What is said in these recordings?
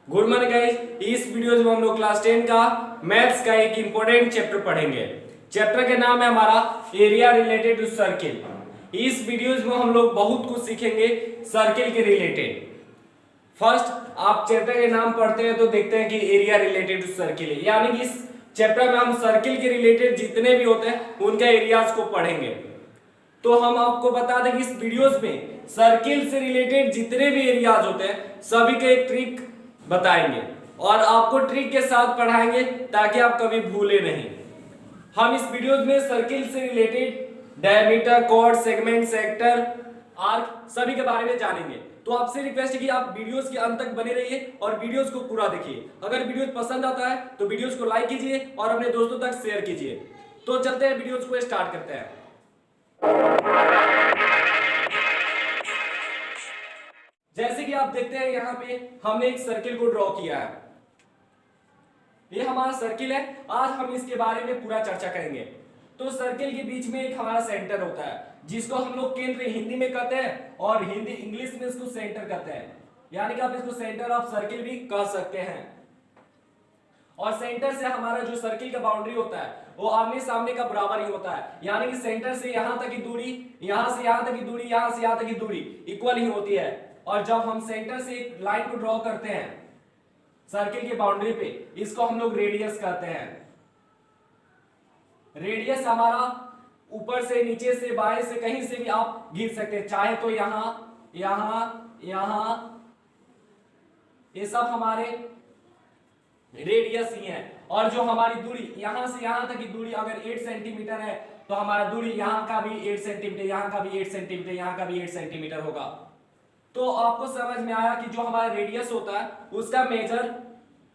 Good morning guys. इस video में हम लोग क्लास 10 का मैथ्स का एक इंपॉर्टेंट चैप्टर पढ़ेंगे। चैप्टर के नाम है हमारा एरिया रिलेटेड टू सर्किल। इस वीडियोज में हम लोग बहुत कुछ सीखेंगे सर्किल के रिलेटेड। फर्स्ट आप चैप्टर के नाम पढ़ते हैं तो देखते हैं कि एरिया रिलेटेड टू सर्किल है, यानी कि इस चैप्टर में हम सर्किल के रिलेटेड जितने भी होते हैं उनके एरियाज को पढ़ेंगे। तो हम आपको बता दें कि इस वीडियोस में सर्किल से रिलेटेड जितने भी एरियाज होते हैं सभी का एक ट्रिक बताएंगे और आपको ट्रिक के साथ पढ़ाएंगे ताकि आप कभी भूले नहीं। हम इस वीडियोस में सर्किल से related diameter, chord, segment, sector, arc सभी के बारे में जानेंगे। तो आपसे रिक्वेस्ट है कि आप वीडियोस के अंत तक बने रहिए और वीडियोस को पूरा देखिए। अगर वीडियोस पसंद आता है तो वीडियोस को लाइक कीजिए और अपने दोस्तों तक शेयर कीजिए। तो चलते हैं, वीडियोस को स्टार्ट करते हैं। जैसे कि आप देखते हैं यहाँ पे हमने एक सर्किल को ड्रॉ किया है। ये हमारा सर्किल है। आज हम इसके बारे में पूरा चर्चा करेंगे। तो सर्किल के बीच में एक हमारा सेंटर होता है जिसको हम लोग केंद्र हिंदी में कहते हैं और हिंदी इंग्लिश में इसको सेंटर कहते हैं, यानी कि आप इसको सेंटर ऑफ सर्किल भी कह सकते हैं। और सेंटर से हमारा जो सर्किल का बाउंड्री होता है वो आमने सामने का बराबर ही होता है, यानी कि सेंटर से यहां तक की दूरी, यहां से यहां तक की दूरी, यहां से यहां तक की दूरी इक्वल ही होती है। और जब हम सेंटर से एक लाइन को ड्रॉ करते हैं सर्किल के बाउंड्री पे, इसको हम लोग रेडियस कहते हैं। रेडियस हमारा ऊपर से, नीचे से, बाएं से, कहीं से भी आप घिर सकते हैं, चाहे तो यहां, यहां, यहां, ये सब हमारे रेडियस ही है। और जो हमारी दूरी यहां से यहां तक की दूरी अगर 8 सेंटीमीटर है तो हमारा दूरी यहां का भी 8 सेंटीमीटर, यहां का भी 8 सेंटीमीटर, यहां का भी 8 सेंटीमीटर होगा। तो आपको समझ में आया कि जो हमारा रेडियस होता है उसका मेजर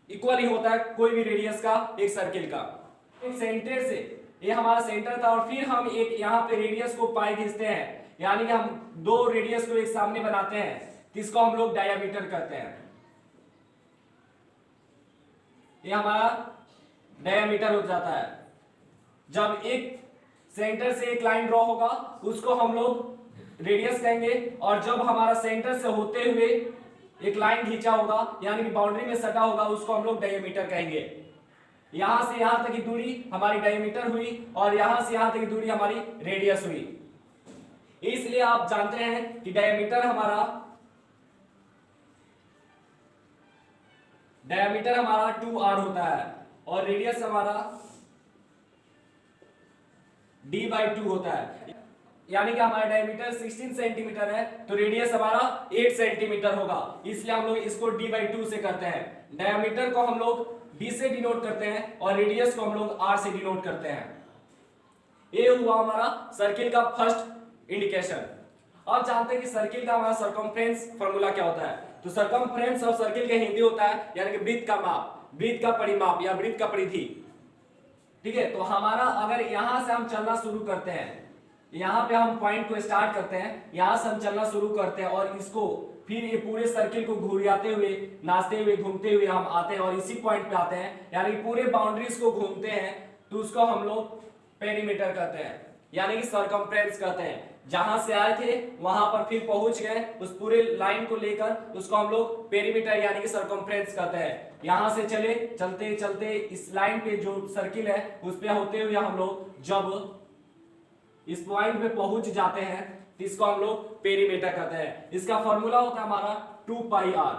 इक्वल ही होता है कोई भी रेडियस का एक सर्किल का। एक सेंटर से, ये हमारा सेंटर था और फिर हम एक यहाँ पे रेडियस को पाई खींचते हैं, यानी कि हम दो रेडियस को एक सामने बनाते हैं, जिसको हम लोग डायमीटर कहते हैं। ये हमारा डायमीटर हो जाता है। जब एक सेंटर से एक लाइन ड्रॉ होगा उसको हम लोग रेडियस कहेंगे, और जब हमारा सेंटर से होते हुए एक लाइन खींचा होगा यानी कि बाउंड्री में सटा होगा उसको हम लोग डायमीटर कहेंगे। यहां से यहां तक की दूरी हमारी डायमीटर हुई और यहां से यहां तक की दूरी हमारी रेडियस हुई। इसलिए आप जानते हैं कि डायमीटर हमारा 2r होता है और रेडियस हमारा d/2 होता है, यानी कि हमारा डायमीटर 16 सेंटीमीटर है तो रेडियस हमारा 8 सेंटीमीटर होगा। इसलिए हम लोग इसको d/2 से करते हैं। डायमीटर को हम लोग d से डिनोट करते हैं और रेडियस को हम लोग r से डिनोट करते हैं। ये हुआ हमारा सर्किल का फर्स्ट इंडिकेशन। अब जानते हैं कि सर्किल का हमारा सर्कमफ्रेंस फार्मूला क्या होता है। तो सर्कमफ्रेंस ऑफ सर्किल का हिंदी होता है यानी कि वृत्त का माप, वृत्त का परिमाप या वृत्त का परिधि। ठीक है, तो हमारा अगर यहां से हम चलना शुरू करते हैं, यहाँ पे हम पॉइंट को स्टार्ट करते हैं, यहां से हम चलना शुरू करते हैं और इसको फिर ये पूरे सर्किल को घुरियाते हुए, नाचते हुए, घूमते हुए हम आते हैं और इसी पॉइंट पे आते हैं, यानी पूरे बाउंड्रीज को घूमते हैं तो उसको हम लोग पेरीमीटर कहते हैं, यानी कि सर्कमफ्रेंस कहते हैं। जहां से आए थे वहां पर फिर पहुंच गए उस पूरे लाइन को लेकर, उसको हम लोग पेरीमीटर यानी कि सर्कमफ्रेंस कहते हैं। यहां से चले, चलते चलते इस लाइन पे जो सर्किल है उस पे होते हुए हम लोग जब इस पॉइंट पे पहुंच जाते हैं तो इसको हम लोग पेरीमीटर कहते हैं। इसका फॉर्मूला होता है हमारा 2πr।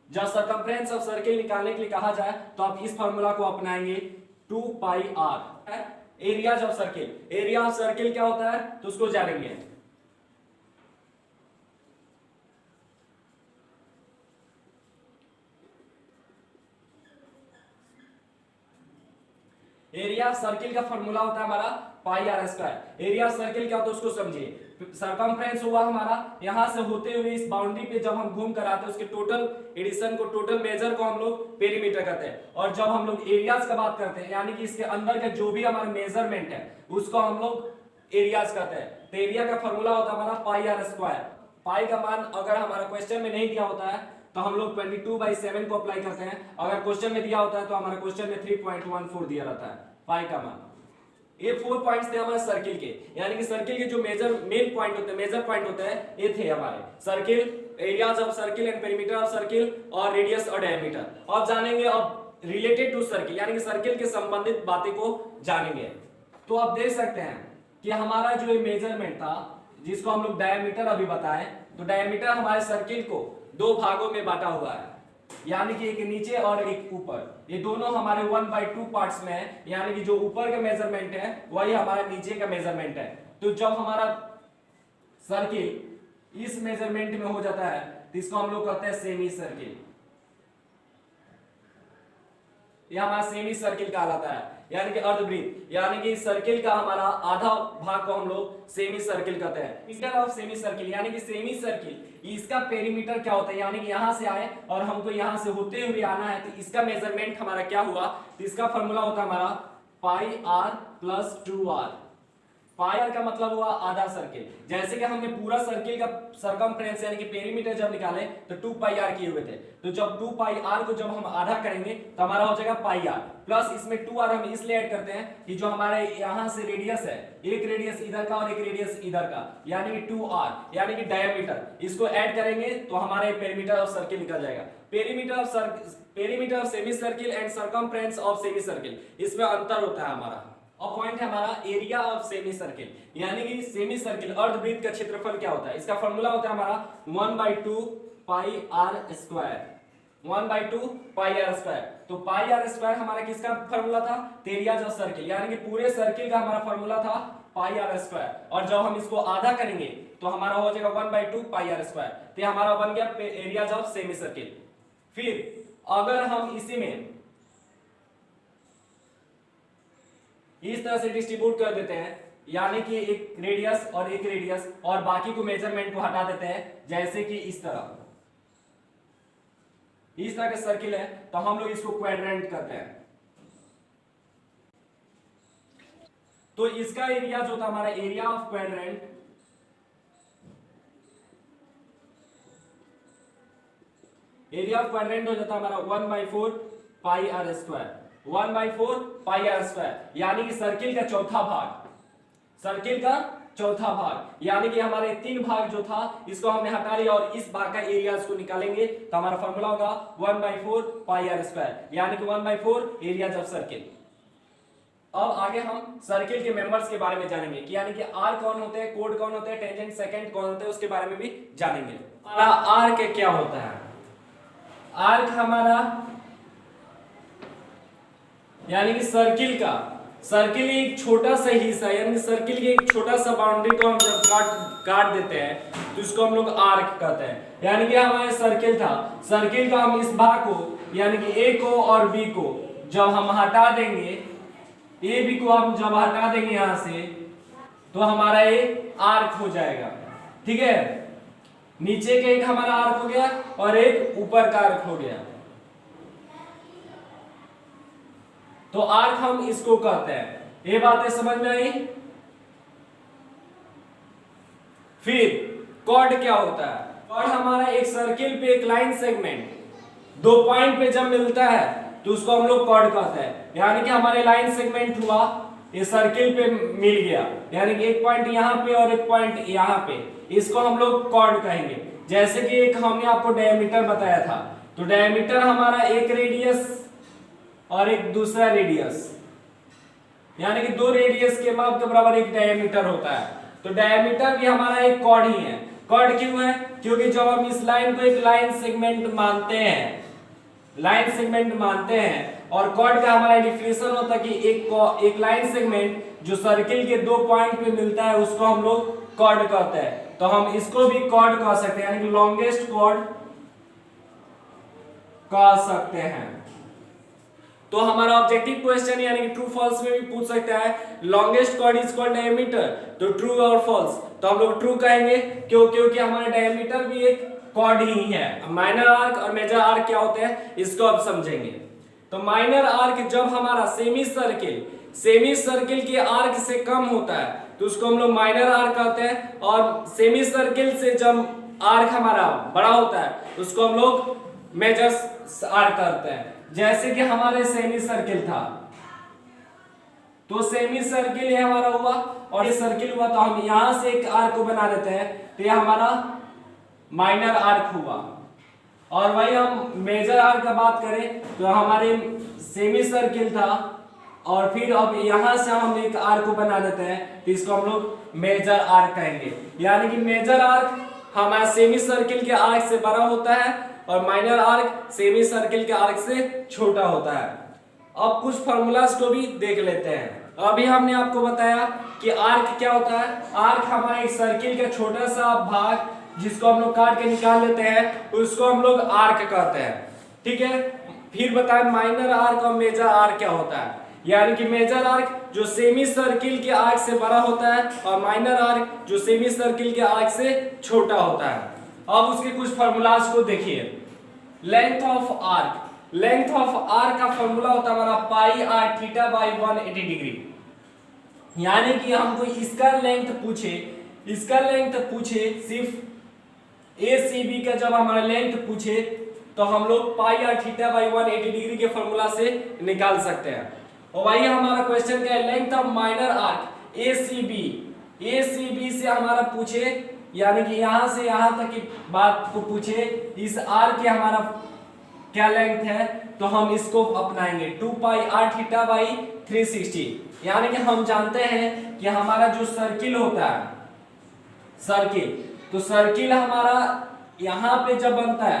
जब सर्कमफ्रेंस ऑफ सर्किल निकालने के लिए कहा जाए तो आप इस फॉर्मूला को अपनाएंगे 2πr। Area of circle, area of circle क्या होता है तो उसको जानेंगे। एरिया सर्किल का फॉर्मूला होता है हमारा πr²। एरिया सर्किल क्या होता है उसको समझिए। सर्कमफ्रेंस हुआ हमारा, यहां से होते हुए इस बाउंड्री पे जब हम घूम कर आते हैं उसके टोटल एडिशन को, टोटल मेजर को हम लोग पेरीमीटर कहते हैं। और जब हम लोग एरियाज का बात करते हैं यानी कि इसके अंदर का जो भी हमारा मेजरमेंट है उसको हम लोग एरियाज कहते हैं। तो एरिया का फॉर्मूला होता है हमारा πr²। पाई का मान अगर हमारा क्वेश्चन में नहीं दिया होता है तो हम लोग 22/7 को अप्लाई करते हैं। अगर क्वेश्चन में दिया होता है तो हमारा क्वेश्चन में 3.14 दिया रहता है पाई का मान। ये 4 पॉइंट्स थे हमारे सर्किल के, यानी कि सर्किल के जो मेजर मेन पॉइंट होते हैं, मेजर पॉइंट होते हैं, ये थे हमारे circle areas of circle and perimeter of circle और रेडियस और डायमीटर। अब जानेंगे अब रिलेटेड टू सर्किल यानी कि सर्किल के संबंधित बातें को जानेंगे। तो आप देख सकते हैं कि हमारा जो मेजरमेंट था जिसको हम लोग डायमीटर अभी बताएं, तो डायमीटर हमारे सर्किल को दो भागों में बांटा हुआ है, यानी कि एक नीचे और एक ऊपर। ये दोनों हमारे 1/2 पार्ट्स में है, यानी कि जो ऊपर का मेजरमेंट है वही हमारा नीचे का मेजरमेंट है। तो जब हमारा सर्किल इस मेजरमेंट में हो जाता है तो इसको हम लोग कहते हैं सेमी सर्किल। यह हमारा सेमी सर्किल कहलाता है, यानी कि अर्धवृत्त, यानी कि सर्किल का हमारा आधा भाग को हम लोग सेमी सर्किल कहते हैं। मीटर ऑफ सेमी सर्किल यानी कि सेमी सर्किल, इसका पेरीमीटर क्या होता है, यानी कि यहां से आए और हमको यहां से होते हुए आना है, तो इसका मेजरमेंट हमारा क्या हुआ, तो इसका फॉर्मूला होता है हमारा pi r plus 2r। Pi r का मतलब हुआ आधा सर्किल। जैसे कि हमने पूरा सर्किल का सरकमफ्रेंस यानी कि पेरीमीटर जब निकाले तो 2 पाई आर किए हुए थे, तो जब 2 पाई आर को जब हम आधा करेंगे तो हमारा हो जाएगा पाई आर प्लस इसमें 2r हम इसलिए ऐड करते हैं कि जो हमारे यहां से रेडियस है, एक रेडियस इधर का और एक रेडियस इधर का, यानी कि 2r यानी कि डायमीटर, इसको ऐड करेंगे तो हमारे पेरीमीटर ऑफ सर्किल निकल जाएगा। Perimeter of semi circle and circumference of semi circle, इसमें अंतर होता है हमारा। और पॉइंट है हमारा एरिया ऑफ सेमी सर्किल, यानी कि सेमी सर्किल अर्धवृत्त का क्षेत्रफल क्या होता है, इसका फॉर्मूला होता है हमारा 1/2 pi r square. 1/2 pi r square, तो पाई आर स्क्वायर हमारा किसका फॉर्मूला था, एरिया ऑफ सर्किल, यानी कि पूरे सर्किल का हमारा फॉर्मूला था पाई आर स्क्वायर। और जब हम इसको आधा करेंगे तो हमारा हो जाएगा 1/2 पाई आर स्क्वायर, तो हमारा बन गया एरिया ऑफ सेमी सर्किल। फिर अगर हम इसी में इस तरह से डिस्ट्रीब्यूट कर देते हैं, यानी कि एक रेडियस और एक रेडियस और बाकी को मेजरमेंट को हटा देते हैं, जैसे कि इस तरह का सर्किल है, तो हम लोग इसको क्वाड्रेंट करते हैं। तो इसका एरिया जो था हमारा area of quadrant, area of quadrant हो जाता है हमारा 1/4 pi r square. 1/4 pi r square, यानी कि सर्किल का चौथा भाग, सर्किल का चौथा भाग, यानी कि हमारे 3 भाग जो था इसको हमने हटा लिया और इस भाग का एरिया इसको निकालेंगे तो हमारा फॉर्मूला होगा 1/4 पाई आर स्क्वायर, यानी कि 1/4 एरिया ऑफ सर्किल। अब आगे हम सर्किल के मेंबर्स के बारे में जानेंगे कि यानी कि आर कौन होते हैं, कोड कौन होते हैं, टेंजेंट सेकंड कौन होते हैं, उसके बारे में भी जानेंगे। आर्क क्या होता है, आर्क हमारा यानी कि सर्किल एक छोटा सा हिस्सा, यानी कि सर्किल के एक छोटा सा बाउंड्री को हम जब काट देते हैं तो इसको हम लोग आर्क कहते हैं। यानी कि हमारे सर्किल था, सर्किल का हम इस भाग को यानी कि ए को और बी को जब हम हटा देंगे, ए बी को हम जब हटा देंगे यहां से, तो हमारा ये आर्क हो जाएगा। ठीक है, नीचे का एक हमारा आर्क हो गया और एक ऊपर का आर्क हो गया, तो आर्क हम इसको कहते हैं। ये बातें समझ में आई। फिर कॉर्ड क्या होता है, कॉर्ड हमारा एक सर्किल पे एक लाइन सेगमेंट 2 पॉइंट पे जब मिलता है तो उसको हम लोग कॉर्ड कहते हैं। यानी कि हमारे लाइन सेगमेंट हुआ, ये सर्किल पे मिल गया, यानी कि एक पॉइंट यहाँ पे और एक पॉइंट यहाँ पे, इसको हम लोग कॉर्ड कहेंगे। जैसे कि एक हमने आपको डायमीटर बताया था, तो डायमीटर हमारा एक रेडियस और एक दूसरा रेडियस, यानी कि 2 रेडियस के माप के बराबर एक डायमीटर होता है, तो डायमीटर भी हमारा एक कॉर्ड ही है। कॉर्ड क्यों है, क्योंकि जब हम इस लाइन को एक लाइन सेगमेंट मानते हैं, लाइन सेगमेंट मानते हैं, और कॉर्ड का हमारा डेफिनेशन होता है कि एक लाइन सेगमेंट जो सर्किल के 2 पॉइंट पे मिलता है उसको हम लोग कॉर्ड कहते हैं। तो हम इसको भी कॉर्ड कह सकते हैं, यानी कि लॉन्गेस्ट कॉर्ड कह सकते हैं। तो हमारा ऑब्जेक्टिव क्वेश्चन यानी कि ट्रू फॉल्स में भी पूछ सकता है, longest chord is called diameter, तो ट्रू और फॉल्स, तो हम लोग ट्रू कहेंगे क्योंकि हमारा डायमीटर भी एक कॉर्ड ही है। माइनर आर्क और मेजर आर्क क्या होते हैं इसको अब समझेंगे। तो माइनर आर्क जब हमारा सेमी सर्किल के आर्क से कम होता है तो उसको हम लोग माइनर आर्क कहते हैं, और सेमी सर्किल से जब आर्क हमारा बड़ा होता है उसको हम लोग मेजर आर्क कहते हैं। जैसे कि हमारे सेमी सर्किल था, तो सेमी सर्किल ये हमारा हुआ और ये सर्किल हुआ, तो हम यहां से एक आर्क को बना देते हैं, तो ये हमारा माइनर आर्क हुआ। और वही हम मेजर आर्क का बात करें तो हमारे सेमी सर्किल था, और फिर अब यहां से हम एक आर्क को बना देते हैं तो इसको हम लोग मेजर आर्क कहेंगे। यानी कि मेजर आर्क हमारा सेमी सर्किल के आर्क से बड़ा होता है और माइनर आर्क सेमी सर्किल के आर्क से छोटा होता है। अब कुछ फार्मूलाज को भी देख लेते हैं। अभी हमने आपको बताया कि आर्क क्या होता है। आर्क हमारे एक सर्किल का छोटा सा भाग जिसको हम लोग काट के निकाल लेते हैं उसको हम लोग आर्क कहते हैं, ठीक है। फिर बताएं माइनर आर्क और मेजर आर्क क्या होता है। यानी कि मेजर आर्क जो सेमी सर्किल के आर्क से बड़ा होता है और माइनर आर्क जो सेमी सर्किल के आर्क से छोटा होता है। अब उसके कुछ फार्मूलाज को देखिए। Length of arc, length of arc का फॉर्मूला होता है हमारा pi are theta by 180 degree. यानी कि हमको इसका लेंथ पूछे सिर्फ ACB का जब हमारा लेंथ पूछे तो हम लोग पाई आर थीटा बाई 180 डिग्री के फॉर्मूला से निकाल सकते हैं। और वही हमारा क्वेश्चन क्या है, length of minor arc ACB से हमारा पूछे, यानी कि यहां से यहां तक की बात को पूछे, इस आर्क के हमारा क्या लेंथ है तो हम इसको अपनाएंगे 2 पाई आर थीटा बाई 360। यानी कि हम जानते हैं कि हमारा जो सर्किल होता है, तो सर्किल हमारा यहाँ पे जब बनता है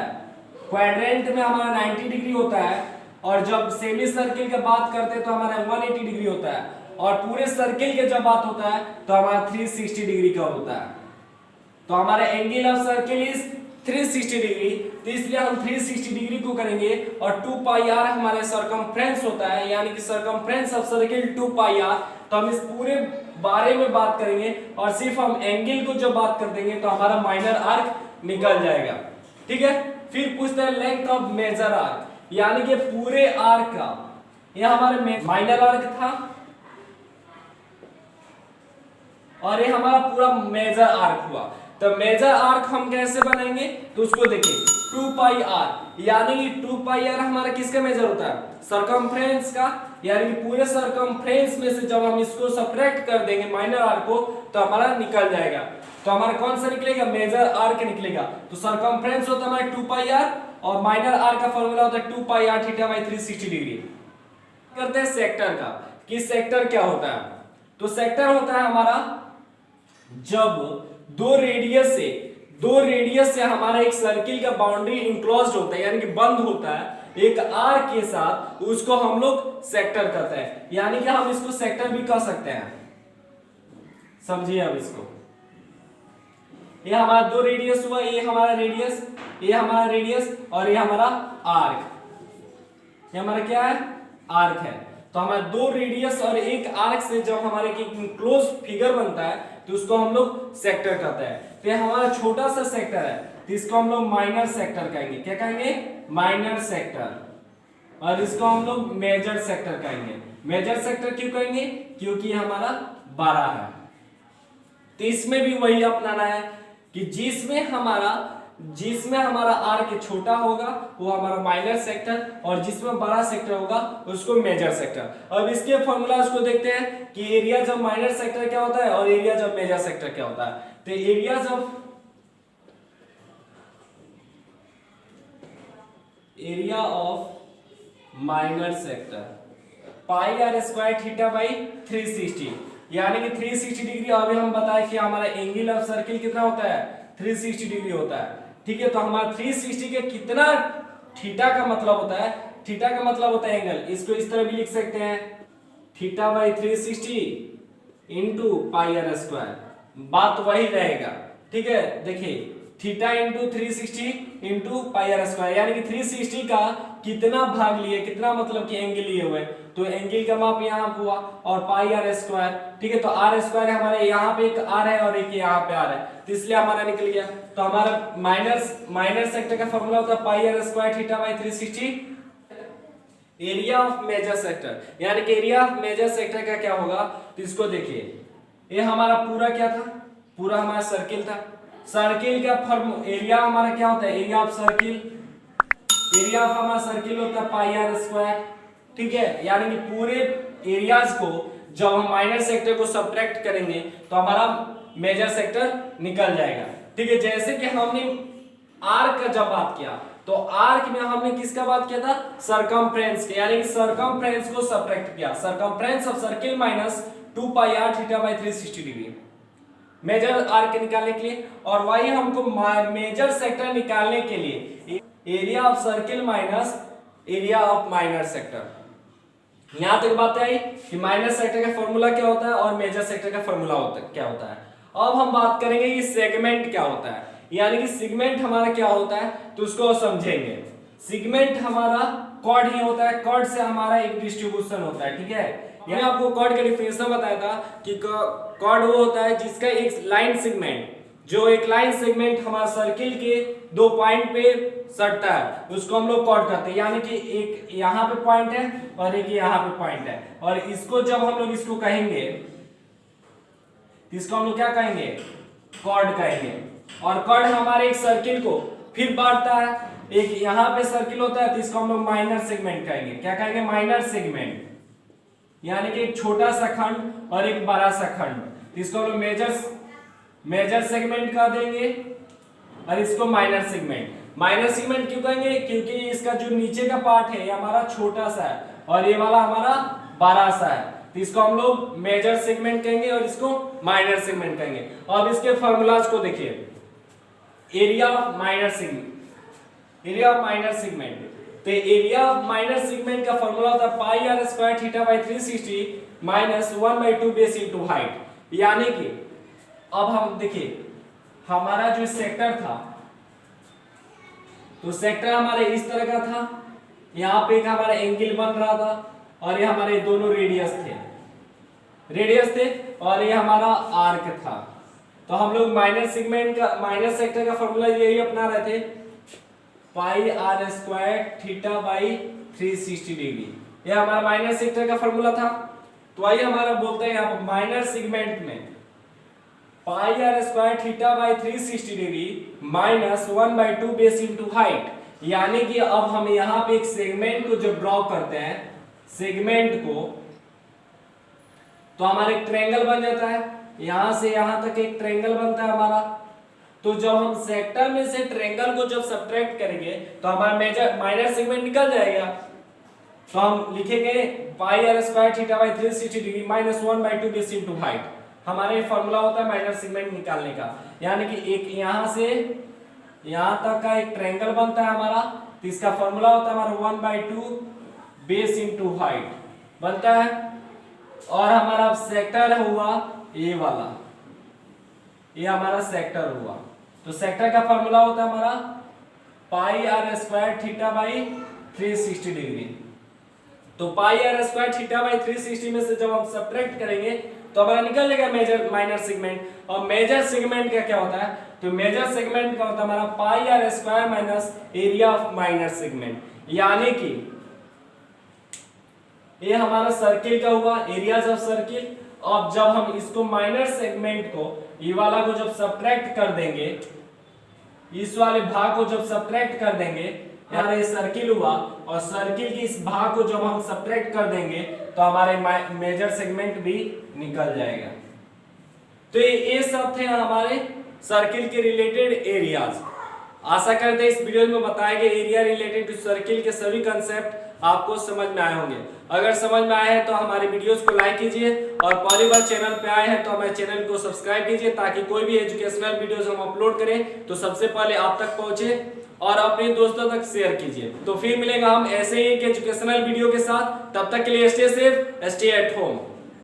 क्वाड्रेंट में हमारा 90 डिग्री होता है, और जब सेमी सर्किल की बात करते हैं तो हमारा 180 डिग्री होता है, और पूरे सर्किल के जब बात होता है तो हमारा 360 डिग्री का होता है। तो हमारा angle of circle is 360 degree, तो इसलिए हम 360 डिग्री को करेंगे। और 2 पाई आर हमारा सर्कमफ्रेंस होता है, यानी कि circumference of circle 2 pi r. तो हम इस पूरे बारे में बात करेंगे और सिर्फ हम एंगल को जब बात कर देंगे तो हमारा माइनर आर्क निकल जाएगा, ठीक है। फिर पूछते हैं लेंथ ऑफ मेजर आर्क, यानी कि पूरे आर्क का, यह हमारे माइनर आर्क था और ये हमारा पूरा मेजर आर्क हुआ। तो मेजर आर्क हम कैसे बनाएंगे तो उसको देखिए 2 पाई आर, यानी कि 2 पाई आर हमारा किसका मेजर होता है, सर्कमफ्रेंस का। यानी कि पूरे सर्कमफ्रेंस में से जब हम इसको सब्ट्रैक्ट कर देंगे माइनर आर्क को तो हमारा निकल जाएगा। तो हमारा कौन सा निकलेगा, मेजर आर्क निकलेगा। तो सर्कमफ्रेंस होता है हमारा 2 पाई आर और माइनर आर्क का फॉर्मूला होता है 2 pi are theta by 360 degree. करते हैं सेक्टर का, कि सेक्टर क्या होता है। तो सेक्टर होता है हमारा जब दो रेडियस से हमारा एक सर्किल का बाउंड्री इंक्लोज्ड होता है, यानी कि बंद होता है एक आर्क के साथ, उसको हम लोग सेक्टर कहते हैं। यानी कि हम इसको सेक्टर भी कह सकते हैं, समझिए। अब इसको, ये हमारा दो रेडियस हुआ, ये हमारा रेडियस और ये हमारा आर्क। ये हमारा क्या है, आर्क है। तो हमारा दो रेडियस और एक आर्क से जब हमारे एक क्लोज फिगर बनता है तो उसको हम लोग सेक्टर कहते हैं। तो ये हमारा छोटा सा सेक्टर है तो इसको हम लोग माइनर सेक्टर कहेंगे। क्या कहेंगे, माइनर सेक्टर। और इसको हम लोग मेजर सेक्टर कहेंगे। मेजर सेक्टर क्यों कहेंगे, क्योंकि हमारा बड़ा है। तो इसमें भी वही अपनाना है कि जिसमें हमारा आर्क छोटा होगा वो हमारा माइनर सेक्टर, और जिसमें बड़ा सेक्टर होगा उसको मेजर सेक्टर। अब इसके फॉर्मूलाज को देखते हैं कि एरिया जब माइनर सेक्टर क्या होता है और एरिया जब मेजर सेक्टर क्या होता है। तो area of minor sector pi r square theta by 360, यानी कि 360 डिग्री। अभी हम बताए कि हमारा एंगल ऑफ सर्किल कितना होता है, 360 डिग्री होता है, ठीक है। तो हमारा 360 के कितना थीटा का मतलब होता है, थीटा का मतलब होता है एंगल। इसको इस तरह भी लिख सकते हैं, theta by 360 into pi r square, बात वही रहेगा, ठीक है। देखिए theta into 360 into pi r square, यानी कि 360 का कितना भाग लिए, कितना मतलब कि एंगल लिए हुए, तो एंगल का माप यहाँ हुआ, और पाई आर स्क्वायर, ठीक है। तो आर स्क्वायर हमारे यहाँ पे एक आर है और एक यहाँ पे आर है, तो इसलिए हमारा निकल गया। तो हमारा माइनर सेक्टर का फॉर्मूला होता है pi r square theta by 360। Area of major sector, यानी कि एरिया ऑफ मेजर सेक्टर का क्या होगा, तो इसको देखिए। ये हमारा पूरा क्या था, पूरा हमारा सर्किल था। सर्किल का एरिया हमारा क्या होता है, एरिया ऑफ हमारा सर्किल होता है पाई आर स्क्वायर, ठीक है। यानी कि पूरे एरियाज को जब हम माइनर सेक्टर को सब्ट्रैक्ट करेंगे तो हमारा मेजर सेक्टर निकल जाएगा, ठीक है। जैसे कि हमने आर्क का जब बात किया तो आर्क में हमने किसका बात किया था, सरकमफ्रेंस के, यानी कि सरकमफ्रेंस को सब्ट्रैक्ट किया, circumference of circle minus 2 pi r theta by 360 degree major arc निकालने के लिए। और वही हमको मेजर सेक्टर निकालने के लिए area of circle minus area of minor sector. यहां तक बात आई कि माइनर सेक्टर का फॉर्मूला क्या होता है और मेजर सेक्टर का फॉर्मूला क्या होता है। अब हम बात करेंगे कि सेगमेंट क्या होता है, यानी कि सेगमेंट हमारा क्या होता है, तो उसको समझेंगे। सेगमेंट हमारा कॉर्ड ही होता है, कॉर्ड से हमारा एक डिस्ट्रीब्यूशन होता है, ठीक है। मैंने आपको कॉर्ड का डिफिनेशन बताया था कि कॉर्ड वो होता है जिसका एक लाइन सेगमेंट, जो एक लाइन सेगमेंट हमारा सर्किल के 2 पॉइंट पे सटता है, उसको हम लोग कॉर्ड कहते हैं। यानी कि एक यहाँ पे पॉइंट है और एक यहाँ पे पॉइंट है, और इसको जब हम लोग इसको कहेंगे, इसको हम लोग क्या कहेंगे, कॉर्ड कहेंगे। और कॉर्ड हमारे एक सर्किल को फिर बांटता है, एक यहाँ पे सर्किल होता है तो इसको हम लोग माइनर सेगमेंट कहेंगे। क्या कहेंगे, माइनर सेगमेंट, यानी कि एक छोटा सा खंड और एक बड़ा सा खंड, इसको हम लोग मेजर सेगमेंट कह देंगे, और इसको माइनर सेगमेंट। माइनर सेगमेंट क्यों कहेंगे, क्योंकि इसका जो नीचे का पार्ट है ये हमारा छोटा सा है और ये वाला हमारा बड़ा सा है, तो इसको हम लोग मेजर सेगमेंट कहेंगे और इसको माइनर सेगमेंट कहेंगे। अब इसके फॉर्मूलाज को देखिए, area of minor segment, area of minor segment, तो एरिया ऑफ माइनर सेगमेंट का फॉर्मूला होता है पाई r square theta by 360 minus 1/2 base into height. यानी कि अब हम देखिए हमारा जो सेक्टर था, तो सेक्टर हमारे इस तरह का था, यहाँ पे एक हमारा एंगल बन रहा था और ये हमारे दोनों रेडियस थे और ये हमारा आर्क था। तो हम लोग माइनर सेक्टर का फॉर्मूला यही अपना रहे थे, पाई r square theta by 360 degree, ये हमारा माइनर सेक्टर का फॉर्मूला था। तो आइए हमारा बोलते हैं यहाँ माइनर सेगमेंट में पाई r square theta by 360 degree minus 1/2 base into height. यानी कि अब हम यहाँ पे एक सेगमेंट को जब ड्रॉ करते हैं, सेगमेंट को, तो हमारा एक ट्रायंगल बन जाता है, यहां से यहां तक एक ट्रायंगल बनता है हमारा। तो जब हम सेक्टर में से ट्रायंगल को जब सब्ट्रैक्ट करेंगे तो हमारा माइनर सेगमेंट निकल जाएगा। तो हम लिखेंगे पाई r square theta by 360 degree minus 1/2 base into height. हमारे फॉर्मूला होता है माइनर सेगमेंट निकालने का, यानी कि एक यहां से यहां तक का एक ट्रायंगल बनता है हमारा, तो इसका फॉर्मूला होता है हमारा 1/2 बेस इनटू हाइट बनता है। और हमारा सेक्टर हुआ ये वाला, ये हमारा सेक्टर हुआ, तो सेक्टर का फॉर्मूला होता है हमारा पाई r square theta by 360 degree. तो पाई r स्क्वायर थीटा बाई 360 में से जब हम सब्ट्रैक्ट करेंगे तो हमारा निकल जाएगा माइनर सेगमेंट। और मेजर सेगमेंट का क्या होता है, तो मेजर सेगमेंट का होता है हमारा पाई r square minus area of minor segment. यानी कि ये हमारा सर्किल का हुआ, एरियाज ऑफ सर्किल। अब जब हम इसको माइनर सेगमेंट को, ये वाला को जब सब्ट्रैक्ट कर देंगे, इस वाले भाग को जब सब्ट्रैक्ट कर देंगे, यार ये सर्किल हुआ, और सर्किल के इस भाग को जब हम सब्ट्रैक्ट कर देंगे तो हमारे मेजर सेगमेंट भी निकल जाएगा। तो ये सब थे हमारे सर्किल के रिलेटेड एरियाज। आशा करते हैं इस वीडियो में बताए गए एरिया रिलेटेड टू सर्किल के सभी कंसेप्ट आपको समझ में आए होंगे। अगर समझ में आए हैं तो हमारे वीडियोस को लाइक कीजिए, और पहली बार चैनल पे आए हैं तो हमारे चैनल को सब्सक्राइब कीजिए, ताकि कोई भी एजुकेशनल वीडियोस हम अपलोड करें तो सबसे पहले आप तक पहुंचे, और अपने दोस्तों तक शेयर कीजिए। तो फिर मिलेगा हम ऐसे ही एक एजुकेशनल वीडियो के साथ, तब तक के लिए stay safe, stay at home.